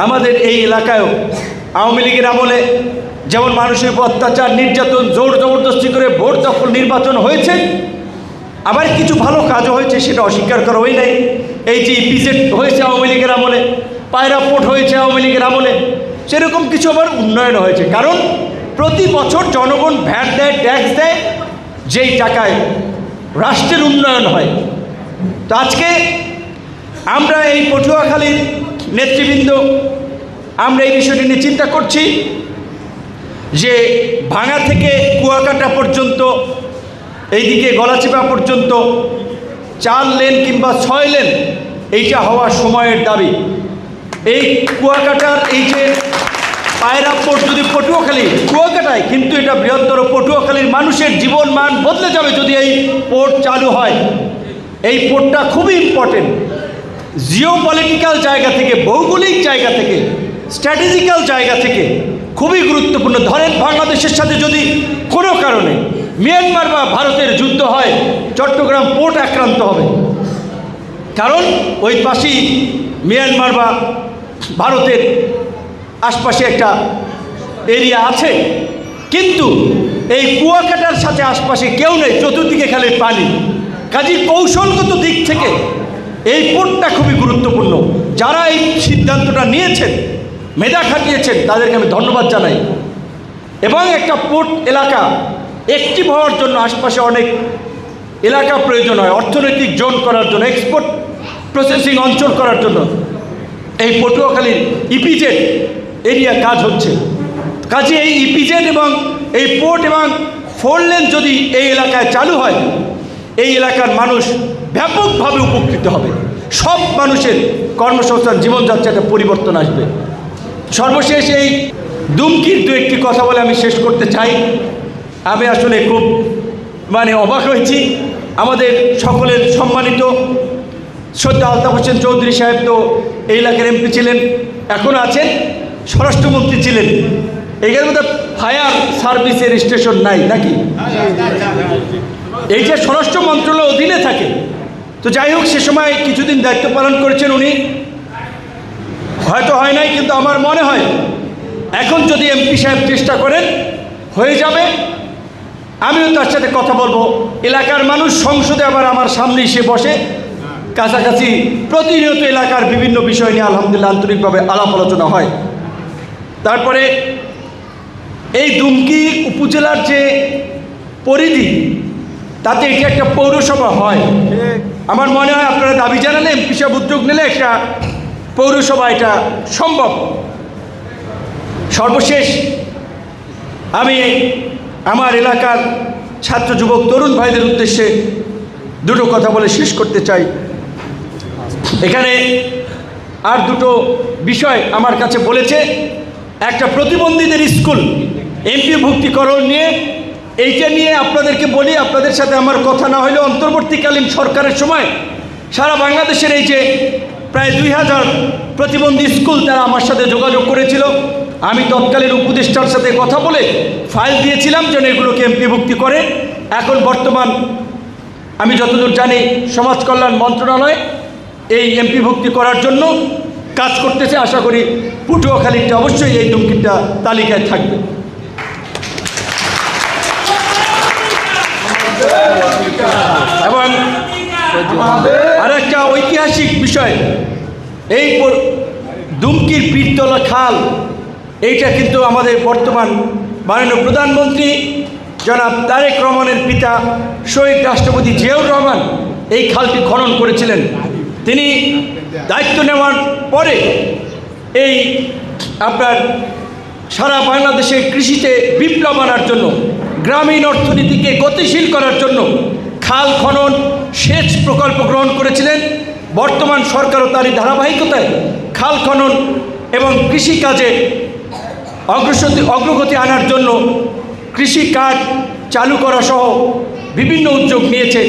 আমাদের এই এলাকায়ও আওয়ামী লীগের আমলে যেমন মানুষের উপর অত্যাচার, নির্যাতন, জোর জবরদস্তি করে ভোট দখল নির্বাচন হয়েছে, আবার কিছু ভালো কাজও হয়েছে, সেটা অস্বীকার করা হয় নাই। এই যে ইপিজেড হয়েছে আওয়ামী লীগের আমলে, পায়রা পোর্ট হয়েছে আওয়ামী লীগের আমলে, সেরকম কিছু আবার উন্নয়ন হয়েছে। কারণ প্রতি বছর জনগণ ভ্যাট দেয়, ট্যাক্স দেয়, যেই টাকায় রাষ্ট্রের উন্নয়ন হয়। তো আজকে আমরা এই পটুয়াখালীর নেতৃবৃন্দ আমরা এই বিষয়টি নিয়ে চিন্তা করছি যে ভাঙা থেকে কুয়াকাটা পর্যন্ত, এইদিকে গলাচিপা পর্যন্ত 4 লেন কিংবা 6 লেন এইটা হওয়ার সময়ের দাবি। এই কুয়াকাটার এই যে পায়রা পোর্ট যদি পটুয়াখালী, কুয়াকাটায় কিন্তু এটা বৃহত্তর পটুয়াখালীর মানুষের জীবন মান বদলে যাবে যদি এই পোর্ট চালু হয়। এই পোর্টটা খুবই ইম্পর্টেন্ট, জিও পলিটিক্যাল জায়গা থেকে, ভৌগোলিক জায়গা থেকে, স্ট্র্যাটেজিক্যাল জায়গা থেকে খুবই গুরুত্বপূর্ণ। ধরেন বাংলাদেশের সাথে যদি কোনো কারণে মিয়ানমার বা ভারতের যুদ্ধ হয়, চট্টগ্রাম পোর্ট আক্রান্ত হবে, কারণ ওই পাশেই মিয়ানমার বা ভারতের আশপাশে একটা এরিয়া আছে। কিন্তু এই কুয়াকাটার সাথে আশপাশে কেউ নেই, চতুর্দিকে খালি পানি। কাজেই কৌশলগত দিক থেকে এই পোর্টটা খুবই গুরুত্বপূর্ণ। যারা এই সিদ্ধান্তটা নিয়েছেন, মেধা খাটিয়েছেন, তাদেরকে আমি ধন্যবাদ জানাই। এবং একটা পোর্ট এলাকা অ্যাক্টিভ হওয়ার জন্য আশপাশে অনেক এলাকা প্রয়োজন হয়, অর্থনৈতিক জোন করার জন্য, এক্সপোর্ট প্রসেসিং অঞ্চল করার জন্য। এই পটুয়াখালীর ইপিজেড এরিয়া কাজ হচ্ছে। কাজে এই ইপিজেড এবং এই পোর্ট এবং 4 লেন যদি এই এলাকায় চালু হয়, এই এলাকার মানুষ ব্যাপকভাবে উপকৃত হবে। সব মানুষের কর্মসংস্থান, জীবনযাত্রাটা পরিবর্তন আসবে। সর্বশেষ এই দুমকির 2-1টি কথা বলে আমি শেষ করতে চাই। আমি আসলে খুব অবাক হয়েছি। আমাদের সকলের সম্মানিত শ্রদ্ধা আলতাফ হোসেন চৌধুরী সাহেব তো এই এলাকার এমপি ছিলেন, এখনও আছেন, স্বরাষ্ট্রমন্ত্রী ছিলেন। এখানের মধ্যে ফায়ার সার্ভিসের স্টেশন নাই নাকি? এইটা স্বরাষ্ট্র মন্ত্রণালয়ের অধীনে থাকে। তো যাই হোক, সে সময় কিছুদিন দায়িত্ব পালন করেছেন উনি, হয়তো হয় নাই, কিন্তু আমার মনে হয় এখন যদি এমপি সাহেব চেষ্টা করেন হয়ে যাবে। আমিও তার সাথে কথা বলবো। এলাকার মানুষ সংসদে আবার আমার সামনে এসে বসে, কাছাকাছি প্রতিনিয়ত এলাকার বিভিন্ন বিষয় নিয়ে আলহামদুলিল্লাহ আন্তরিকভাবে আলাপ আলোচনা হয়। তারপরে এই দুমকি উপজেলার যে পরিধি, তাতে এটা একটা পৌরসভা হয়। আমার মনে হয় আপনারা দাবি জানালে, এমপি সাহেব উদ্যোগ নিলে একটা পৌরসভা এটা সম্ভব। সর্বশেষ আমি আমার এলাকার ছাত্র, যুবক, তরুণ ভাইদের উদ্দেশ্যে 2টো কথা বলে শেষ করতে চাই। এখানে আর 2টো বিষয় আমার কাছে বলেছে। একটা প্রতিবন্ধীদের স্কুল এমপি ভুক্তিকরণ নিয়ে, এইটা নিয়ে আপনাদেরকে বলি, আপনাদের সাথে আমার কথা না হলেও অন্তর্বর্তীকালীন সরকারের সময় সারা বাংলাদেশের এই যে প্রায় 2000 প্রতিবন্ধী স্কুল, তারা আমার সাথে যোগাযোগ করেছিল। আমি তৎকালীন উপদেষ্টার সাথে কথা বলে ফাইল দিয়েছিলাম যেন এগুলোকে এমপিভুক্তি করে। এখন বর্তমান আমি যতদূর জানি সমাজ কল্যাণ মন্ত্রণালয় এই এমপিভুক্তি করার জন্য কাজ করতেছে। আশা করি পটুয়াখালীটা অবশ্যই এই দুমকিটা তালিকায় থাকবে। এবং আরেকটা ঐতিহাসিক বিষয়, এই দুমকির পীরতলা খাল, এইটা কিন্তু আমাদের বর্তমান মাননীয় প্রধানমন্ত্রী জনাব তারেক রহমানের পিতা শহীদ রাষ্ট্রপতি জিয়াউর রহমান এই খালটি খনন করেছিলেন। তিনি দায়িত্ব নেওয়ার পরে এই আপনার সারা বাংলাদেশে কৃষিতে বিপ্লব আনার জন্য, গ্রামীণ অর্থনীতিকে গতিশীল করার জন্য খাল খনন, সেচ প্রকল্প গ্রহণ করেছিলেন। বর্তমান সরকারও তারই ধারাবাহিকতায় খাল খনন এবং কৃষিকাজে অগ্রগতি আনার জন্য কৃষি কার্ড চালু করা সহ বিভিন্ন উদ্যোগ নিয়েছে।